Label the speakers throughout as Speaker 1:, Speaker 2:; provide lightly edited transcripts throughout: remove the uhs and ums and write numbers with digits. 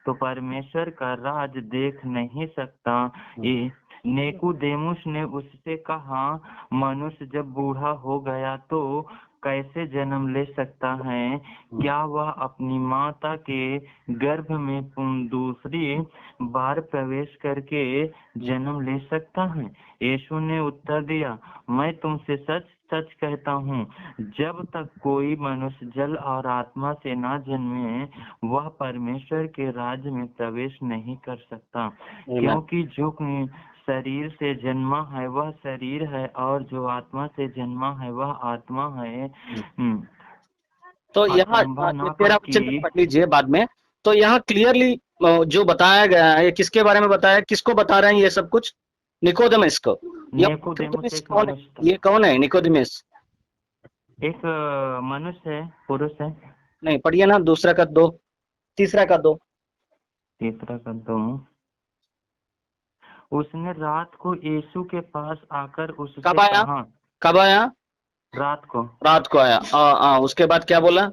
Speaker 1: तो परमेश्वर का राज देख नहीं सकता। ये निकोदेमुस ने उससे कहा, मनुष्य जब बूढ़ा हो गया तो कैसे जन्म ले सकता है? क्या वह अपनी माता के गर्भ में दूसरी बार प्रवेश करके जन्म ले सकता है? यीशु ने उत्तर दिया, मैं तुमसे सच सच कहता हूँ, जब तक कोई मनुष्य जल और आत्मा से ना जन्मे, वह परमेश्वर के राज्य में प्रवेश नहीं कर सकता। क्योंकि जो शरीर से जन्मा है वह शरीर है, और जो आत्मा से जन्मा है वह आत्मा है।
Speaker 2: तो यहाँ
Speaker 1: अचंभा न
Speaker 2: तेरा
Speaker 1: कर
Speaker 2: वचन पढ़ लीजिए बाद में। तो यहाँ क्लियरली जो बताया गया है, किसके बारे में बताया, किसको बता रहे हैं ये सब कुछ? निकोदेमुस को।
Speaker 1: निकोदेमुस एक
Speaker 2: कौन है?
Speaker 1: मनुष्य था।
Speaker 2: ये कौन है निकोदेमुस?
Speaker 1: एक मनुष्य है, पुरुष है।
Speaker 2: नहीं, पढ़िए ना, दूसरा का दो, तीसरा का दो।
Speaker 1: तीसरा का दो। उसने रात को यीशु के पास आकर उससे
Speaker 2: कब आया?
Speaker 1: कहा।
Speaker 2: कब आया?
Speaker 1: रात को।
Speaker 2: रात को आया। उसके बाद क्या बोला?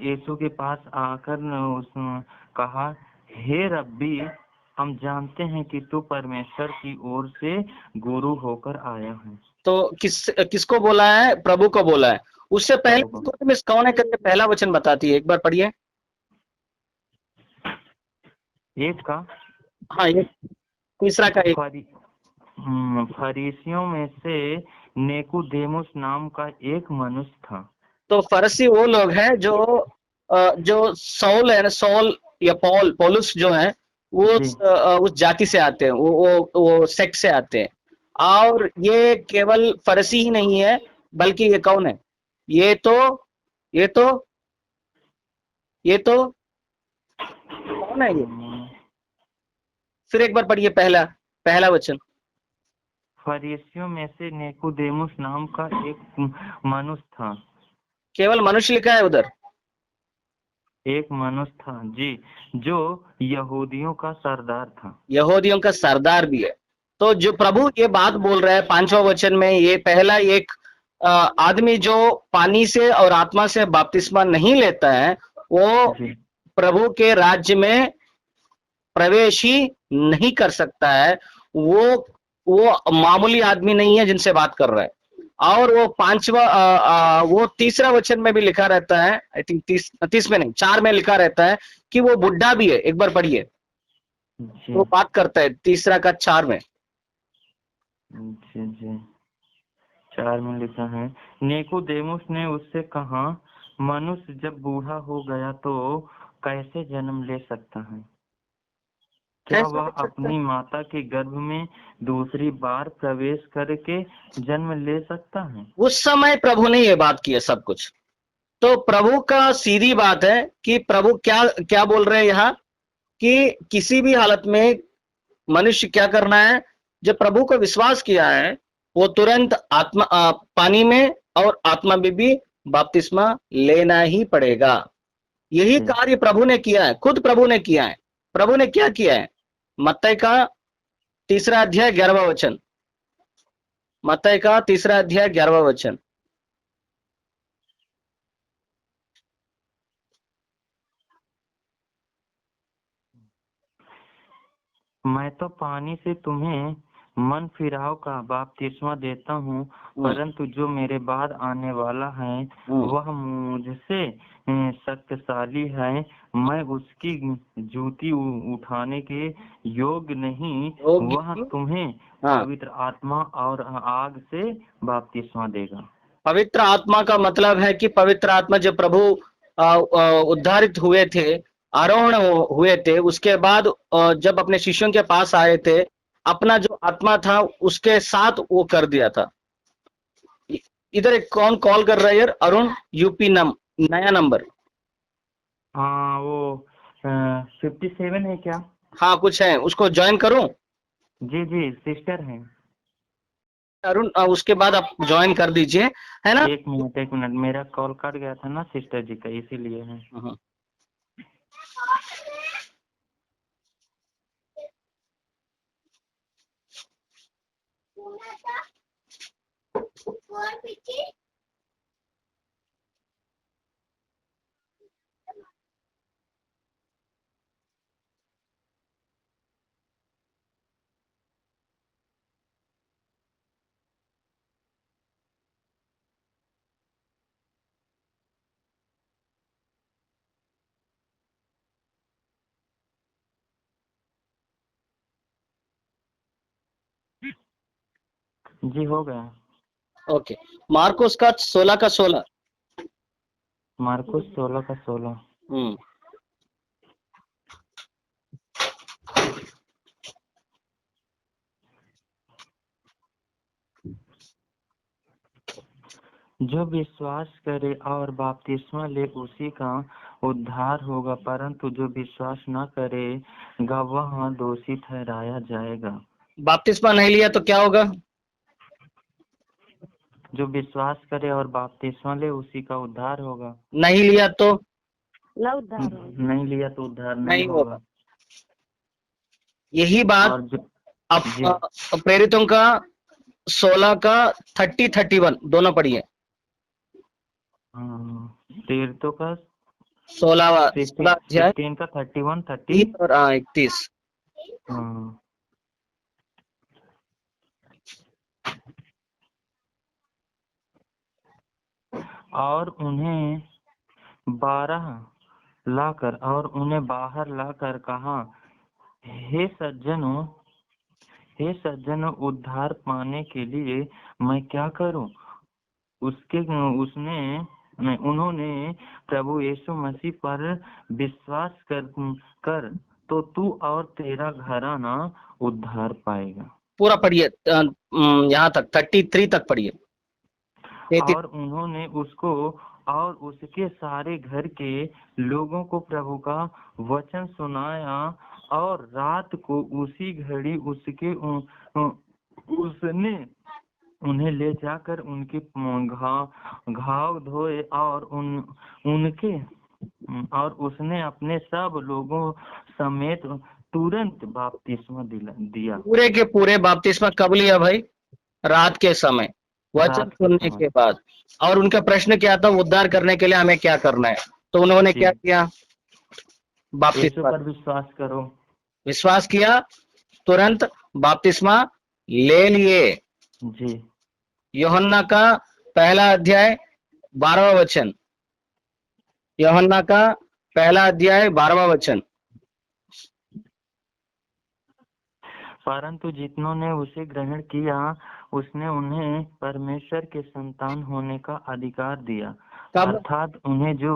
Speaker 1: यीशु के पास आकर उसने कहा, हे रब्बी, हम जानते हैं कि तू परमेश्वर की ओर से गुरु होकर आया है।
Speaker 2: तो किसको बोला है? प्रभु को बोला है। उससे पहले निकोदेमुस कौन है करके पहला वचन बताती है, एक बार पढ़िए।
Speaker 1: एक का।
Speaker 2: हाँ, ये तीसरा का एक।
Speaker 1: फरीसियों में से निकोदेमुस नाम का एक मनुष्य था।
Speaker 2: तो फरीसी वो लोग हैं जो सौल है ना, सौल या पौलुस जो है वो उस जाति से आते हैं, वो सेक्ट से आते हैं। और ये केवल फरीसी ही नहीं है, बल्कि ये कौन है? ये तो कौन है ये? फिर एक बार पढ़िए पहला वचन।
Speaker 1: फरीसियों में से निकोदेमुस नाम का एक मनुष्य था।
Speaker 2: केवल मनुष्य लिखा है उधर?
Speaker 1: एक मनुष्य था जी, जो यहूदियों का सरदार था।
Speaker 2: यहूदियों का सरदार भी है। तो जो प्रभु ये बात बोल रहा है 5वें वचन में, ये पहला एक आदमी जो पानी से और आत्मा से बपतिस्मा नहीं लेता है, वो प्रभु के राज्य में प्रवेश ही नहीं कर सकता है। वो मामूली आदमी नहीं है जिनसे बात कर रहा है। और वो तीसरा वचन में भी लिखा रहता है, आई थिंक 30 में नहीं, 4 में लिखा रहता है कि वो बुढ़ा भी है। एक बार पढ़िए, वो बात करता है तीसरा का 4 में।
Speaker 1: जी 4 में लिखा है, निकोदेमुस ने उससे कहा, मनुष्य जब बूढ़ा हो गया तो कैसे जन्म ले सकता है? क्या वह अपनी माता के गर्भ में दूसरी बार प्रवेश करके जन्म ले सकता है?
Speaker 2: उस समय प्रभु ने ये बात की है सब कुछ। तो प्रभु का सीधी बात है कि प्रभु क्या क्या बोल रहे हैं यहाँ, कि किसी भी हालत में मनुष्य क्या करना है? जब प्रभु को विश्वास किया है, वो तुरंत पानी में और आत्मा में भी बपतिस्मा लेना ही पड़ेगा। यही कार्य प्रभु ने किया है, खुद प्रभु ने किया है। प्रभु ने क्या किया है? मत्ती का 3 अध्याय 11वां वचन। मत्ती का 3 अध्याय 11वां वचन।
Speaker 1: मैं तो पानी से तुम्हें मन फिराव का बपतिस्मा देता हूँ, परंतु जो मेरे बाद आने वाला है वह मुझसे शक्तिशाली है। मैं उसकी जूती उठाने के योग्य नहीं। वह तुम्हें पवित्र आत्मा और आग से बपतिस्मा देगा।
Speaker 2: पवित्र आत्मा का मतलब है कि पवित्र आत्मा जब प्रभु उद्धारित हुए थे, आरोहण हुए थे, उसके बाद जब अपने शिष्यों के पास आए थे, अपना जो आत्मा था उसके साथ वो कर दिया था। इधर एक कौन कॉल कर रहा है यार? अरुण, यूपी नया नंबर।
Speaker 1: हाँ, वो 57 है क्या?
Speaker 2: हाँ, कुछ है, उसको ज्वाइन करूं?
Speaker 1: जी सिस्टर है
Speaker 2: अरुण, उसके बाद आप ज्वाइन कर दीजिए, है ना?
Speaker 1: एक मिनट, मेरा कॉल कट गया था ना सिस्टर जी का, इसीलिए है। जी हो गया।
Speaker 2: ओके, मार्कुस का 16 का 16।
Speaker 1: मार्कुस 16 का 16।
Speaker 2: हम्म।
Speaker 1: जो विश्वास करे और बपतिस्मा ले उसी का उद्धार होगा, परंतु जो विश्वास न करेगा वह दोषी ठहराया जाएगा।
Speaker 2: बपतिस्मा नहीं लिया तो क्या होगा?
Speaker 1: जो विश्वास करे और बपतिस्मा ले उसी का उद्धार होगा।
Speaker 2: नहीं लिया तो
Speaker 1: नहीं लिया तो उद्धार नहीं
Speaker 2: नहीं
Speaker 1: होगा।
Speaker 2: होगा। यही बात
Speaker 1: और जो
Speaker 2: अब
Speaker 1: जी
Speaker 2: प्रेरितों का 16 का 30 31 दोनों पढ़िए।
Speaker 1: तीर्थों का
Speaker 2: 16 अध्याय
Speaker 1: 15 का 31 30।
Speaker 2: 30 और 31।
Speaker 1: और उन्हें 12 लाकर और उन्हें बाहर लाकर कहा, हे सज्जनों, हे सज्जनों, उद्धार पाने के लिए मैं क्या करूं? उन्होंने प्रभु यीशु मसीह पर विश्वास कर तो तू और तेरा घराना उद्धार पाएगा।
Speaker 2: पूरा पढ़िए, यहाँ तक 33 तक पढ़िए।
Speaker 1: और उन्होंने उसको और उसके सारे घर के लोगों को प्रभु का वचन सुनाया, और रात को उसी घड़ी उसने उन्हें ले जाकर उनके घाव धोए, और उसने अपने सब लोगों समेत तुरंत बपतिस्मा दिया।
Speaker 2: पूरे के पूरे बपतिस्मा कब लिया भाई? रात के समय, वचन
Speaker 1: रात के
Speaker 2: सुनने
Speaker 1: समय।
Speaker 2: के बाद। और उनका प्रश्न क्या था? उद्धार करने के लिए हमें क्या करना है? तो उन्होंने क्या किया?
Speaker 1: यीशु
Speaker 2: बपतिस्मा
Speaker 1: पर विश्वास करो।
Speaker 2: विश्वास किया, तुरंत बपतिस्मा ले लिए।
Speaker 1: जी
Speaker 2: यूहन्ना का पहला अध्याय 12वां वचन। यूहन्ना का पहला अध्याय 12वां वचन।
Speaker 1: परंतु जितनों ने उसे ग्रहण किया, उसने उन्हें परमेश्वर के संतान होने का अधिकार दिया,
Speaker 2: कब?
Speaker 1: अर्थात उन्हें जो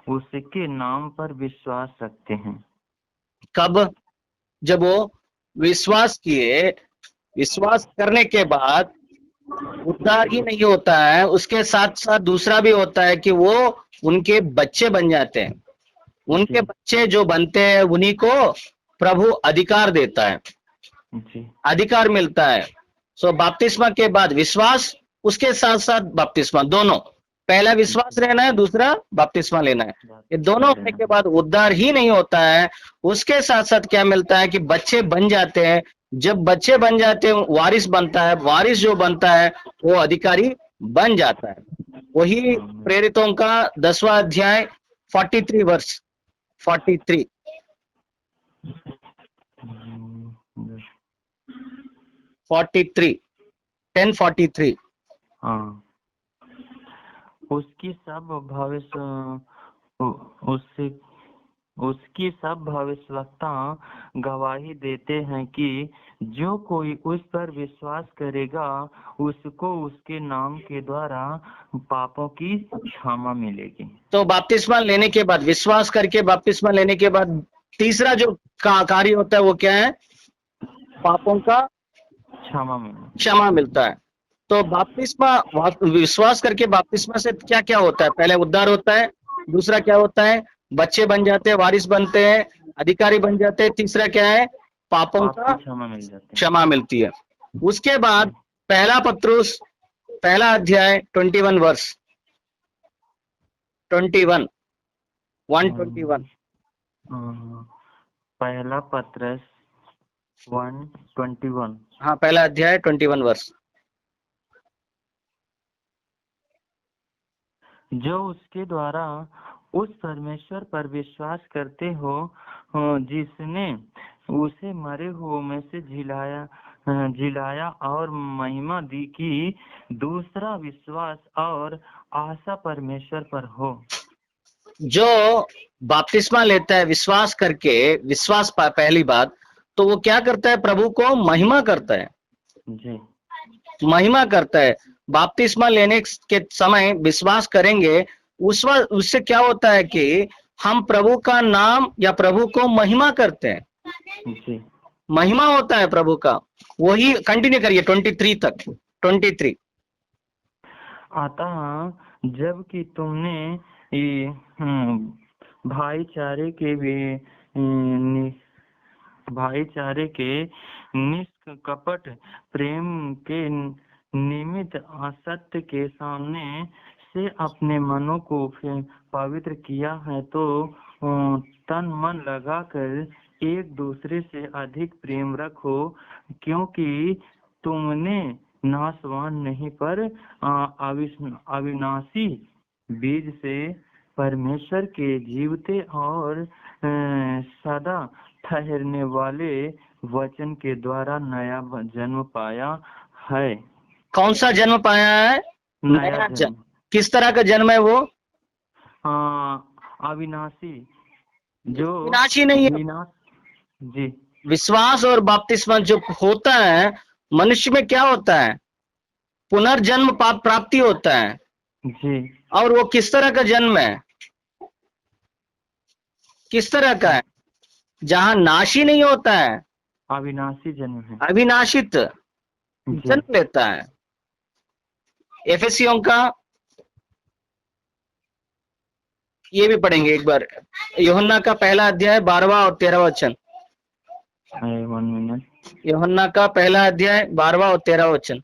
Speaker 1: उसके नाम पर विश्वास रखते हैं।
Speaker 2: कब? जब वो विश्वास किए। विश्वास करने के बाद उद्धार ही नहीं होता है, उसके साथ साथ दूसरा भी होता है कि वो उनके बच्चे बन जाते हैं। उनके
Speaker 1: जी
Speaker 2: बच्चे जो बनते हैं उन्हीं को प्रभु अधिकार देता है,
Speaker 1: जी
Speaker 2: अधिकार मिलता है। सो बपतिस्मा के बाद विश्वास, उसके साथ साथ बपतिस्मा, दोनों। पहला विश्वास रहना है, दूसरा बपतिस्मा लेना है। ये दोनों होने के बाद उद्धार ही नहीं होता है, उसके साथ साथ क्या मिलता है कि बच्चे बन जाते हैं। जब बच्चे बन जाते हैं, वारिस बनता है। वारिस जो बनता है वो अधिकारी बन जाता है। वही प्रेरितों का 10वां अध्याय 43 वर्ष 43। 43 10:43।
Speaker 1: हाँ, उसकी सब भविष्य उससे उसकी सब भविष्यवक्ता गवाही देते हैं कि जो कोई उस पर विश्वास करेगा उसको उसके नाम के द्वारा पापों की क्षमा मिलेगी।
Speaker 2: तो बपतिस्मा लेने के बाद, विश्वास करके बपतिस्मा लेने के बाद तीसरा जो कार्य होता है वो क्या है? पापों का क्षमा मिलता है। तो बपतिस्मा, विश्वास करके बपतिस्मा से क्या क्या होता है? पहले उद्धार होता है, दूसरा क्या होता है? बच्चे बन जाते हैं, वारिस बनते हैं, अधिकारी बन जाते हैं। तीसरा क्या है? पापों का क्षमा मिलती है। उसके बाद पहला पत्रुस पहला अध्याय 21 वर्ष 21 121।
Speaker 1: पहला पत्रस 1:21।
Speaker 2: हाँ, पहला अध्याय 21 वर्ष।
Speaker 1: जो उसके द्वारा उस परमेश्वर पर विश्वास करते हो जिसने उसे मरे हुओं में से जिलाया और महिमा दी की, दूसरा विश्वास और आशा परमेश्वर पर हो।
Speaker 2: जो बपतिस्मा लेता है विश्वास करके, पहली बात तो वो क्या करता है? प्रभु को महिमा करता है।
Speaker 1: जी
Speaker 2: महिमा करता है। बपतिस्मा लेने के समय विश्वास करेंगे, उससे क्या होता है कि हम प्रभु का नाम या प्रभु को महिमा करते हैं,
Speaker 1: जी।
Speaker 2: महिमा होता है प्रभु का। वही कंटिन्यू करिए 23 तक। 23।
Speaker 1: अतः जबकि तुमने ये, भाईचारे के भी भाईचारे के निष्कपट प्रेम के निमित्त असत्य के सामने से अपने मनों को पवित्र किया है, तो तन मन लगाकर एक दूसरे से अधिक प्रेम रखो, क्योंकि तुमने नाशवान नहीं पर अविनाशी बीज से परमेश्वर के जीवते और सदा ठहरने वाले वचन के द्वारा नया जन्म पाया है।
Speaker 2: कौन सा जन्म पाया है?
Speaker 1: नया जन्म।
Speaker 2: किस तरह का जन्म है वो?
Speaker 1: अविनाशी, जो
Speaker 2: विनाशी नहीं है।
Speaker 1: विनाश। जी।
Speaker 2: विश्वास और बपतिस्मा जो होता है, मनुष्य में क्या होता है? पुनर्जन्म प्राप्ति होता है।
Speaker 1: जी।
Speaker 2: और वो किस तरह का जन्म है? किस तरह का है? जहां नाशी नहीं होता है,
Speaker 1: अविनाशी जन्म है,
Speaker 2: अविनाशित जन्म लेता है। एफेसियों का ये भी पढ़ेंगे एक बार, यूहन्ना का पहला अध्याय 12वां और 13वां वचन।
Speaker 1: 1 मिनट।
Speaker 2: यूहन्ना का पहला अध्याय 12वां और 13वां वचन।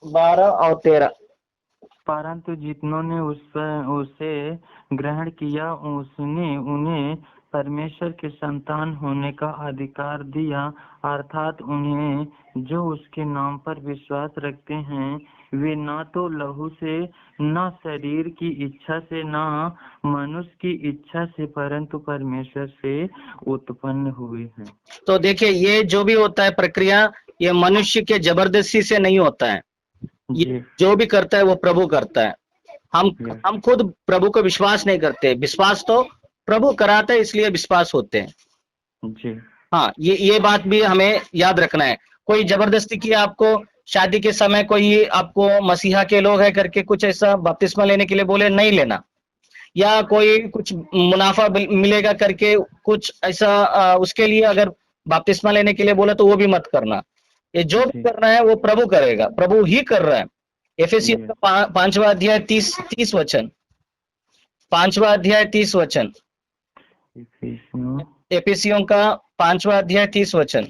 Speaker 2: 12 और 13।
Speaker 1: परंतु जितनों ने उसे ग्रहण किया, उसने उन्हें परमेश्वर के संतान होने का अधिकार दिया, अर्थात उन्हें जो उसके नाम पर विश्वास रखते हैं, वे न तो लहू से, न शरीर की इच्छा से, न मनुष्य की इच्छा से, परंतु परमेश्वर से उत्पन्न हुए हैं।
Speaker 2: तो देखिए, ये जो भी होता है प्रक्रिया, ये मनुष्य के जबरदस्ती से नहीं होता है। ये जो भी करता है वो प्रभु करता है। हम खुद प्रभु को विश्वास नहीं करते, विश्वास तो प्रभु कराता है, इसलिए विश्वास होते हैं।
Speaker 1: जी।
Speaker 2: हाँ, ये बात भी हमें याद रखना है। कोई जबरदस्ती किया आपको, शादी के समय कोई आपको मसीहा के लोग है करके कुछ ऐसा बपतिस्मा लेने के लिए बोले, नहीं लेना। या कोई कुछ मुनाफा मिलेगा करके कुछ ऐसा उसके लिए अगर बपतिस्मा लेने के लिए बोला, तो वो भी मत करना। ये जो भी करना है वो प्रभु करेगा, प्रभु ही कर रहा है। एफेसियों का 5वां अध्याय 30 वचन। 5वां अध्याय 30 वचन। एफेसियों का 5वां अध्याय 30 वचन।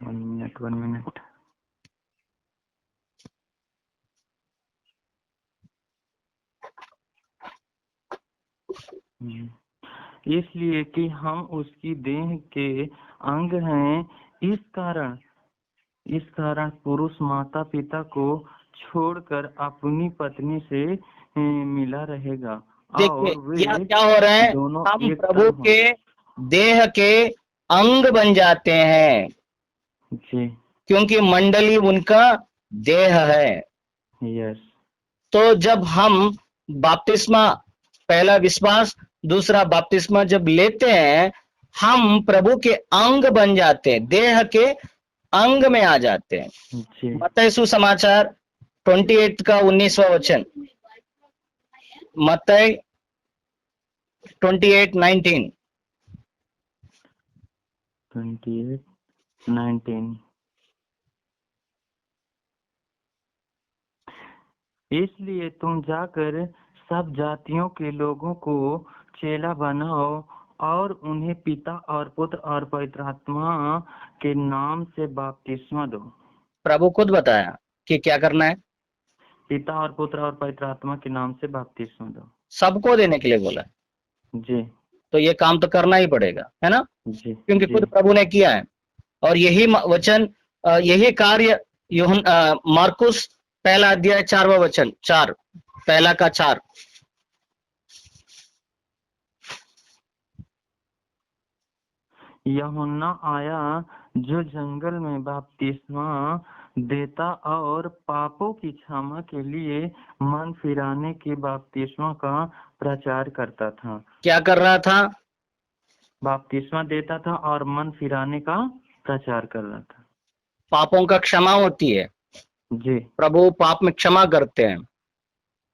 Speaker 1: 1 मिनट। इसलिए कि हम उसकी देह के अंग हैं, इस कारण पुरुष माता पिता को छोड़कर अपनी पत्नी से मिला रहेगा।
Speaker 2: देखिए यहाँ क्या हो रहा है, हम प्रभु के देह के अंग बन जाते हैं
Speaker 1: जी,
Speaker 2: क्योंकि मंडली उनका देह है।
Speaker 1: यस।
Speaker 2: तो जब हम बपतिस्मा, पहला विश्वास, दूसरा बपतिस्मा जब लेते हैं, हम प्रभु के अंग बन जाते हैं, देह के अंग में आ जाते हैं। मत्ती सुसमाचार 28 का 19वां वचन। मत्ती 28:19।
Speaker 1: 28:19। इसलिए तुम जाकर सब जातियों के लोगों को चेला बनाओ और उन्हें पिता और पुत्र और पवित्र आत्मा के नाम से बपतिस्मा दो।
Speaker 2: प्रभु खुद बताया कि क्या करना है,
Speaker 1: पिता और पुत्र और पवित्र आत्मा के नाम से बपतिस्मा दो।
Speaker 2: सबको देने के लिए बोला
Speaker 1: जी।
Speaker 2: तो ये काम तो करना ही पड़ेगा, है ना?
Speaker 1: जी।
Speaker 2: क्योंकि खुद प्रभु ने किया है। और यही वचन, यही कार्य मार्कुस पहला अध्याय 4वां वचन, 4, पहला का 4।
Speaker 1: यूहन्ना आया जो जंगल में बपतिस्मा देता और पापों की क्षमा के लिए मन फिराने के बपतिस्मा का प्रचार करता था।
Speaker 2: क्या कर रहा था?
Speaker 1: बपतिस्मा देता था और मन फिराने का प्रचार कर रहा था।
Speaker 2: पापों का क्षमा होती है,
Speaker 1: जी
Speaker 2: प्रभु पाप में क्षमा करते हैं।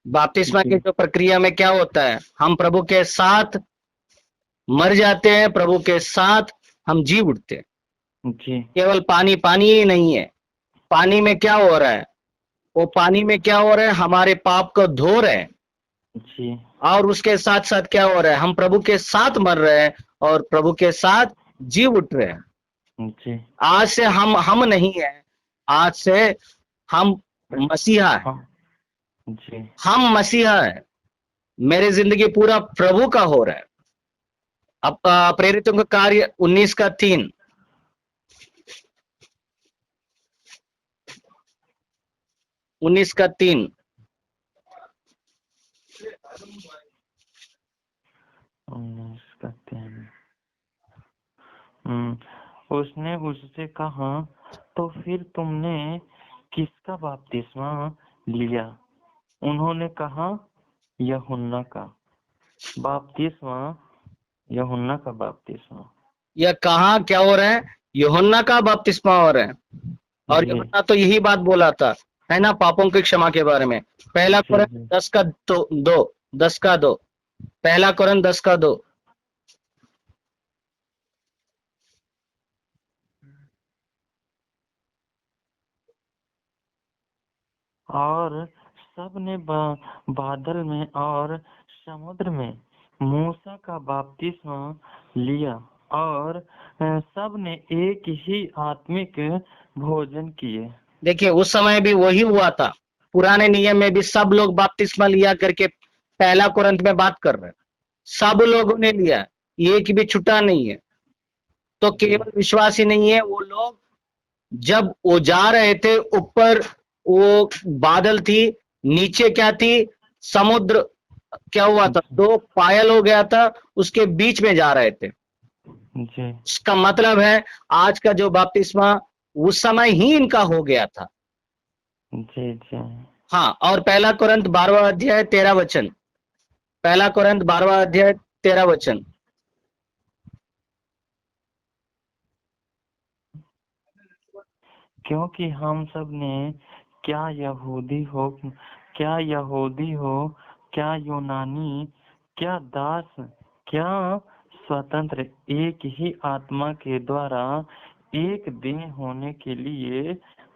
Speaker 2: बपतिस्मा की
Speaker 1: जी
Speaker 2: जो प्रक्रिया में क्या होता है, हम प्रभु के साथ मर जाते हैं, प्रभु के साथ हम जी उठते हैं।
Speaker 1: जी
Speaker 2: केवल पानी पानी ही नहीं है, पानी में क्या हो रहा है, वो पानी में क्या हो रहा है, हमारे पाप को धो रहे हैं।
Speaker 1: जी
Speaker 2: और उसके साथ साथ क्या हो रहा है, हम प्रभु के साथ मर रहे हैं और प्रभु के साथ जी उठ रहे हैं।
Speaker 1: जी।
Speaker 2: आज से हम नहीं है, आज से हम मसीहा है,
Speaker 1: हाँ जी
Speaker 2: हम मसीहा है। मेरी जिंदगी पूरा प्रभु का हो रहा है। अब प्रेरितों का कार्य 19 का 3, 19 का 3।
Speaker 1: 19 का 3। उसने उससे कहा, तो फिर तुमने किसका बपतिस्मा लिया? उन्होंने कहा, यूहन्ना का बपतिस्मा। यूहन्ना का बपतिस्मा।
Speaker 2: यह कहा क्या हो रहा है, यूहन्ना का बपतिस्मा हो रहा है। और
Speaker 1: जी
Speaker 2: यूहन्ना तो यही बात बोला था, है ना, पापों की क्षमा के बारे में। पहला
Speaker 1: जी
Speaker 2: कुरन
Speaker 1: जी
Speaker 2: 10 का 2, 10 का 2, पहला कुरन 10 का 2।
Speaker 1: और सब ने बादल में और समुद्र में मूसा का बपतिस्मा लिया, और सब ने एक ही आत्मिक भोजन किए।
Speaker 2: देखिए उस समय भी वही हुआ था, पुराने नियम में भी सब लोग बपतिस्मा लिया करके पहला कुरंत में बात कर रहे हैं। सब लोगों ने लिया, एक भी छुटा नहीं है। तो
Speaker 1: जी
Speaker 2: केवल विश्वास ही नहीं है, वो लोग जब वो जा रहे थे, ऊपर वो बादल थी, नीचे क्या थी, समुद्र। क्या हुआ था,
Speaker 1: जी
Speaker 2: दो पायल हो गया था, उसके बीच में जा रहे थे।
Speaker 1: जी
Speaker 2: इसका मतलब है आज का जो बपतिस्मा उस समय ही इनका हो गया था।
Speaker 1: जी जी।
Speaker 2: हाँ, और पहला कुरंत 12वां अध्याय 13 वचन, पहला कुरंत 12वां अध्याय 13 वचन।
Speaker 1: क्योंकि हम सब ने, क्या यहूदी हो क्या यहूदी हो, क्या यूनानी, क्या दास, क्या स्वतंत्र, एक ही आत्मा के द्वारा एक देह होने के लिए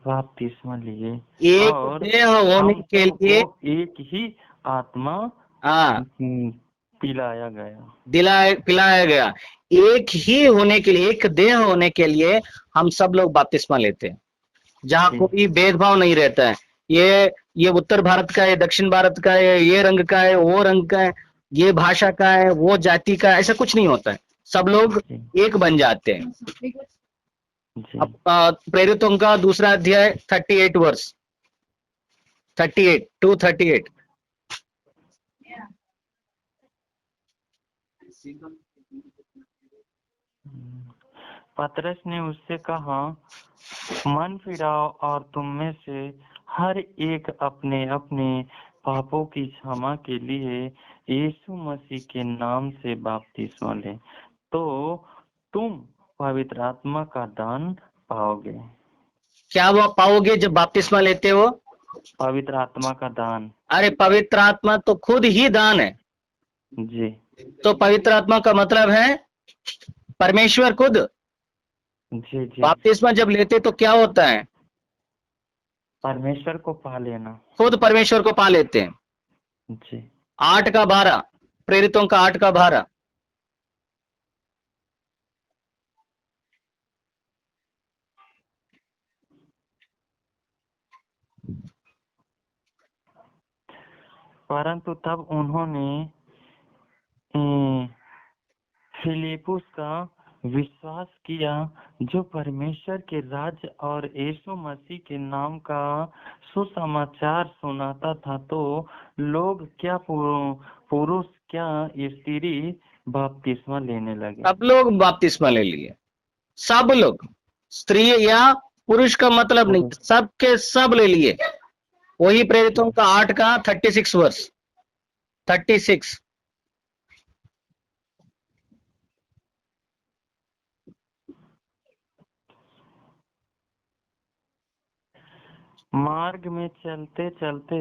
Speaker 1: बपतिस्मा लिए,
Speaker 2: एक
Speaker 1: और
Speaker 2: देह होने
Speaker 1: हम
Speaker 2: के
Speaker 1: सबको
Speaker 2: लिए,
Speaker 1: एक ही आत्मा
Speaker 2: हाँ,
Speaker 1: पिलाया गया।
Speaker 2: पिलाया गया। एक ही होने के लिए, एक देह होने के लिए हम सब लोग बपतिस्मा लेते हैं, जहाँ
Speaker 1: जी
Speaker 2: कोई भेदभाव नहीं रहता है। ये उत्तर भारत का है, दक्षिण भारत का है, ये रंग का है, वो रंग का है, ये भाषा का है, वो जाति का है, ऐसा कुछ नहीं होता है। सब लोग
Speaker 1: जी
Speaker 2: एक बन जाते हैं।
Speaker 1: जी।
Speaker 2: अब प्रेरितों का 2 अध्याय 38 वर्ष, 38 to 38।
Speaker 1: पतरस ने उससे कहा, मन फिराओ और तुम में से हर एक अपने अपने पापों की क्षमा के लिए यीशु मसीह के नाम से बपतिस्मा ले, तो तुम पवित्र आत्मा का दान पाओगे।
Speaker 2: क्या वो पाओगे जब बपतिस्मा लेते हो?
Speaker 1: पवित्र आत्मा का दान।
Speaker 2: अरे पवित्र आत्मा तो खुद ही दान है।
Speaker 1: जी
Speaker 2: तो पवित्र आत्मा का मतलब है परमेश्वर खुद।
Speaker 1: जी जी।
Speaker 2: बपतिस्मा जब लेते तो क्या होता है,
Speaker 1: परमेश्वर को पा लेना।
Speaker 2: खुद परमेश्वर को पा लेते हैं।
Speaker 1: जी
Speaker 2: 8 का 12, प्रेरितों का 8 का 12।
Speaker 1: परंतु तब उन्होंने फिलिपुस का विश्वास किया, जो परमेश्वर के राज्य और यीशु मसीह के नाम का सुसमाचार सुनाता था। तो लोग क्या पुरुष क्या स्त्री बपतिस्मा लेने लगे।
Speaker 2: सब लोग बपतिस्मा ले लिए, सब लोग, स्त्री या पुरुष का मतलब नहीं, सबके सब ले लिए। वही प्रेरितों का 8 का 36 वर्ष, 36।
Speaker 1: मार्ग में चलते चलते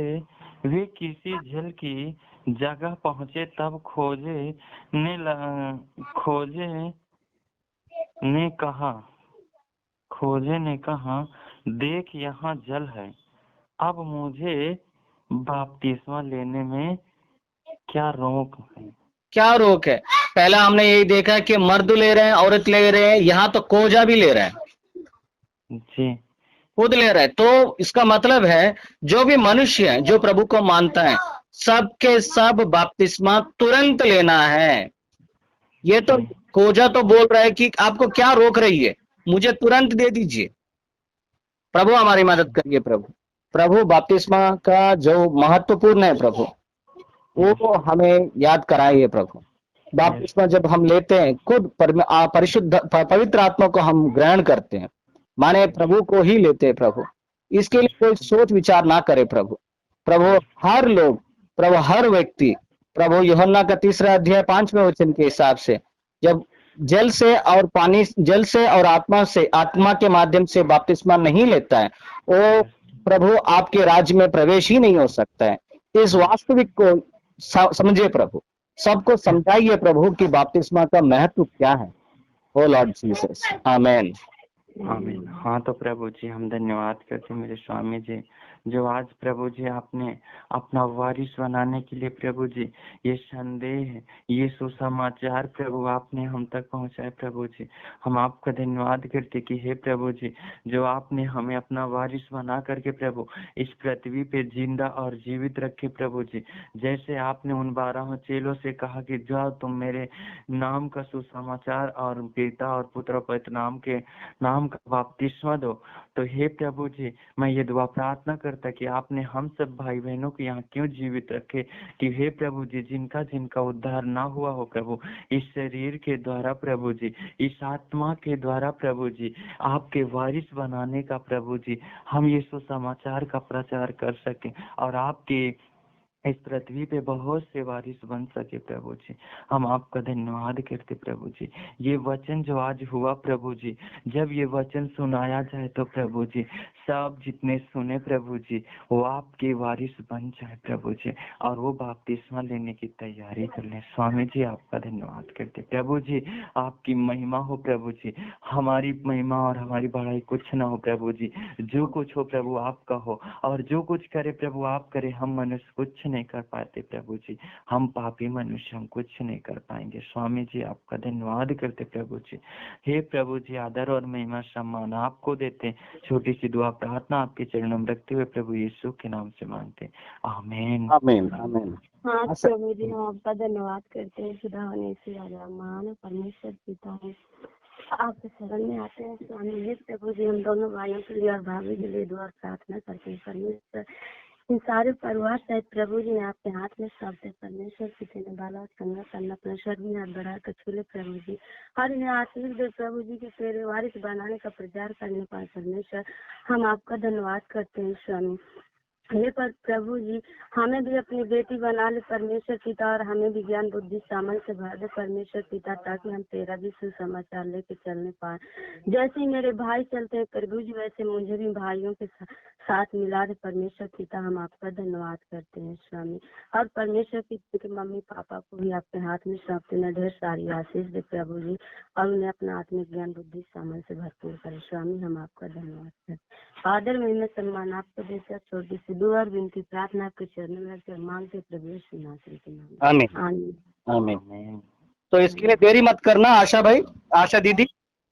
Speaker 1: वे किसी झील की जगह पहुंचे, तब खोजे ने कहा, देख यहाँ जल है, अब मुझे बपतिस्मा लेने में क्या रोक है।
Speaker 2: क्या रोक है? पहला हमने यही देखा कि मर्द ले रहे हैं, औरत ले रहे हैं, यहाँ तो कोजा भी ले रहा है,
Speaker 1: जी
Speaker 2: खुद ले रहा है। तो इसका मतलब है जो भी मनुष्य है जो प्रभु को मानता है, सबके सब बपतिस्मा तुरंत लेना है। ये तो
Speaker 1: जी
Speaker 2: कोजा तो बोल रहा है कि आपको क्या रोक रही है, मुझे तुरंत दे दीजिए। प्रभु हमारी मदद करिए। प्रभु बपतिस्मा का जो महत्वपूर्ण है प्रभु, वो हमें याद कराइए प्रभु। बपतिस्मा जब हम लेते हैं, खुद परिशुद्ध पवित्र आत्मा को हम ग्रहण करते हैं, माने प्रभु को ही लेते हैं प्रभु। इसके लिए कोई सोच विचार ना करे प्रभु हर लोग, प्रभु हर व्यक्ति, प्रभु यूहन्ना का 3 अध्याय 5वें वचन के हिसाब से, जब जल से और आत्मा के माध्यम से बपतिस्मा नहीं लेता है, वो प्रभु आपके राज्य में प्रवेश ही नहीं हो सकता है। इस वास्तविक को समझे प्रभु, सबको समझाइए प्रभु कि बपतिस्मा का महत्व क्या है। ओ लॉर्ड जीसस, आमेन।
Speaker 1: आमीन। हाँ तो प्रभु जी हम धन्यवाद करते हैं मेरे स्वामी जी, जो आज प्रभु जी आपने अपना वारिस बनाने के लिए प्रभु जी ये संदेह, ये सुसमाचार प्रभु आपने हम तक पहुंचाए प्रभु जी। हम आपका धन्यवाद करते कि हे प्रभु जी, जो आपने हमें अपना वारिस बना करके प्रभु इस पृथ्वी पे जिंदा और जीवित रखे प्रभु जी। जैसे आपने उन 12 चेलों से कहा कि जाओ तुम मेरे नाम का सुसमाचार और पिता और पुत्र और पवित्र नाम का बपतिस्मा दो। तो हे प्रभु जी, मैं ये दुआ प्रार्थना करता कि आपने हम सब भाई बहनों को यहाँ क्यों जीवित रखे, कि हे प्रभु जी जिनका उद्धार ना हुआ हो प्रभु, इस शरीर के द्वारा प्रभु जी, इस आत्मा के द्वारा प्रभु जी, आपके वारिस बनाने का प्रभु जी हम ये सुसमाचार का प्रचार कर सके और आपके इस पृथ्वी पे बहुत से वारिस बन सके प्रभु जी। हम आपका धन्यवाद करते प्रभु जी। ये वचन जो आज हुआ प्रभु जी, जब ये वचन सुनाया जाए तो प्रभु जी सब जितने सुने प्रभु जी वो आपके वारिस बन जाए प्रभु जी, और वो बपतिस्मा लेने की तैयारी कर ले। स्वामी जी आपका धन्यवाद करते प्रभु जी, आपकी महिमा हो प्रभु जी, हमारी महिमा और हमारी बड़ाई कुछ ना हो प्रभु जी, जो कुछ हो प्रभु आपका हो, और जो कुछ करे प्रभु आप करे। हम मनुष्य कुछ नहीं कर पाते प्रभु जी, हम पापी मनुष्य, हम कुछ नहीं कर पाएंगे। स्वामी जी आपका धन्यवाद करते प्रभु जी। हे प्रभु जी आदर और महिमा सम्मान आपको देते, छोटी सी दुआ प्रार्थना आपके चरणों में रखते हुए प्रभु यीशु के नाम से मांगते, आमीन
Speaker 2: आमीन आमीन।
Speaker 3: हाँ प्रभु जी हम आपका धन्यवाद करते हैं, खुदा होने से राजा महान परमेश्वर पिता है, आपके शरण में आते हैं स्वामी जी। प्रभु जी हम दोनों भाइयों के लिए और भाभी के लिए दुआ प्रार्थना करते हैं परमेश्वर, इन सारे परिवार सहित प्रभु जी ने आपके हाथ में सौंपते परमेश्वर, किसी ने बाला संगा करना अपना स्वर्गीय हाथ बढ़ा कर छूले प्रभु जी, हर इन्हें आशीष दे प्रभु जी के तेरे वारिस बनाने का प्रचार करने पाए परमेश्वर। हम आपका धन्यवाद करते हैं स्वामी। हे पर प्रभु जी हमें भी अपनी बेटी बना ले परमेश्वर पिता, और हमें भी ज्ञान बुद्धि सामर्थ से भर दे परमेश्वर पिता, ताकि हम तेरा भी सुसमाचार लेके चलने पाए। जैसे मेरे भाई चलते हैं प्रभु जी, वैसे मुझे भी भाइयों के साथ मिला दे परमेश्वर पिता। हम आपका धन्यवाद करते हैं स्वामी, और परमेश्वर पिता के मम्मी पापा को भी आपके हाथ में सौंपते हैं, ढेर सारी आशीष दे प्रभु जी, और उन्हें अपना आत्मिक ज्ञान बुद्धि सामर्थ से भरपूर करे स्वामी। हम आपका धन्यवाद करते, आदर में सम्मान आपको देकर छोटी सी दुआ और विनती प्रार्थना आपके चरणों में रखकर मांगते प्रभु यीशु नासरी के नाम में।
Speaker 2: आमीन
Speaker 3: आमीन।
Speaker 2: आमीन। तो इसके लिए देरी मत करना आशा भाई, आशा दीदी,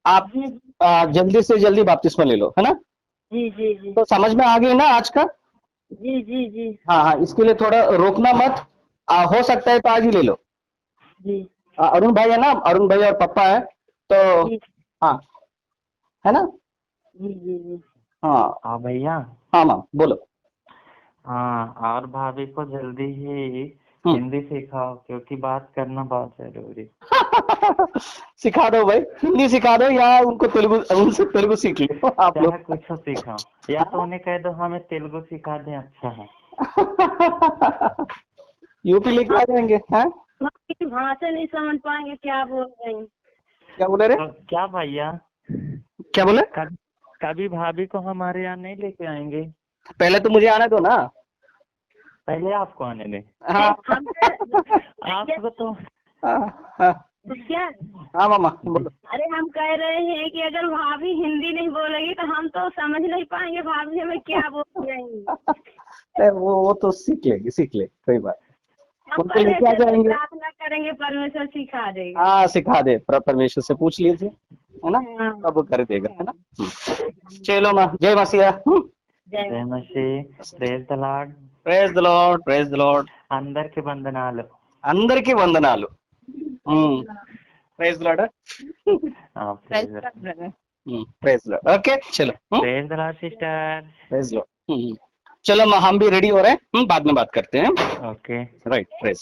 Speaker 2: आप जल्दी से जल्दी बपतिस्मा ले लो, है ना।
Speaker 3: जी जी जी
Speaker 2: तो समझ में आ गई ना आज का।
Speaker 3: जी जी जी
Speaker 2: हाँ हाँ, इसके लिए थोड़ा रोकना मत, हो सकता है तो आज ही ले लो।
Speaker 3: जी
Speaker 2: अरुण भाई है ना, अरुण भाई और पापा है तो
Speaker 3: जी
Speaker 2: हाँ, है ना।
Speaker 3: जी जी जी
Speaker 2: हाँ
Speaker 1: हाँ भैया।
Speaker 2: हाँ माँ बोलो।
Speaker 1: हाँ और भाभी को जल्दी ही हिंदी सिखाओ, क्योंकि बात करना बहुत जरूरी।
Speaker 2: सिखा दो भाई, हिंदी सिखा दो, या उनको तेलुगु, उनसे तेलुगु सीख लो आप लोग।
Speaker 1: चाहे कुछ सिखाओ, या तो उन्हें कह दो हमें तेलुगु सिखा दें, अच्छा है।
Speaker 2: यूपी लेके आ जाएंगे हैं।
Speaker 3: भाषा नहीं समझ पाएंगे क्या बोल रहे हैं।
Speaker 2: क्या बोले रे,
Speaker 1: तो क्या भैया,
Speaker 2: क्या बोले।
Speaker 1: कभी भाभी को हमारे यहाँ नहीं लेके आएंगे।
Speaker 2: पहले तो मुझे आने दो ना।
Speaker 1: पहले आपको आने दें।
Speaker 2: हाँ
Speaker 1: आपको तो
Speaker 2: हाँ हाँ
Speaker 3: क्या?
Speaker 2: हाँ मामा बोलो।
Speaker 3: अरे हम कह रहे हैं कि अगर भाभी हिंदी नहीं बोलेगी तो हम तो समझ नहीं पाएंगे भाभी हमें क्या बोल रही है।
Speaker 2: वो तो सीख ले कोई बात।
Speaker 3: हम
Speaker 2: उनको लेके आ
Speaker 3: पहले से
Speaker 2: जाएंगे।
Speaker 3: प्रार्थना करेंगे, परमेश्वर सिखा देगा।
Speaker 2: हाँ सिखा दे, परमेश्वर से पूछ लीजिए, है ना,
Speaker 3: हाँ।
Speaker 2: अब कर देगा, है ना। चलो माँ, जय मसीहा।
Speaker 1: जय मसीह। Praise the lord.
Speaker 2: Praise the lord, praise the lord.
Speaker 1: అందరికి వందనాలు।
Speaker 2: అందరికీ వందనాలు। Praise the lord.
Speaker 1: Praise the
Speaker 2: praise the lord. Okay चलो।
Speaker 1: Lord sister.
Speaker 2: Praise the lord. चलो माँ, हम भी रेडी हो रहे हैं, बाद में बात करते हैं।
Speaker 1: Okay
Speaker 2: right, praise.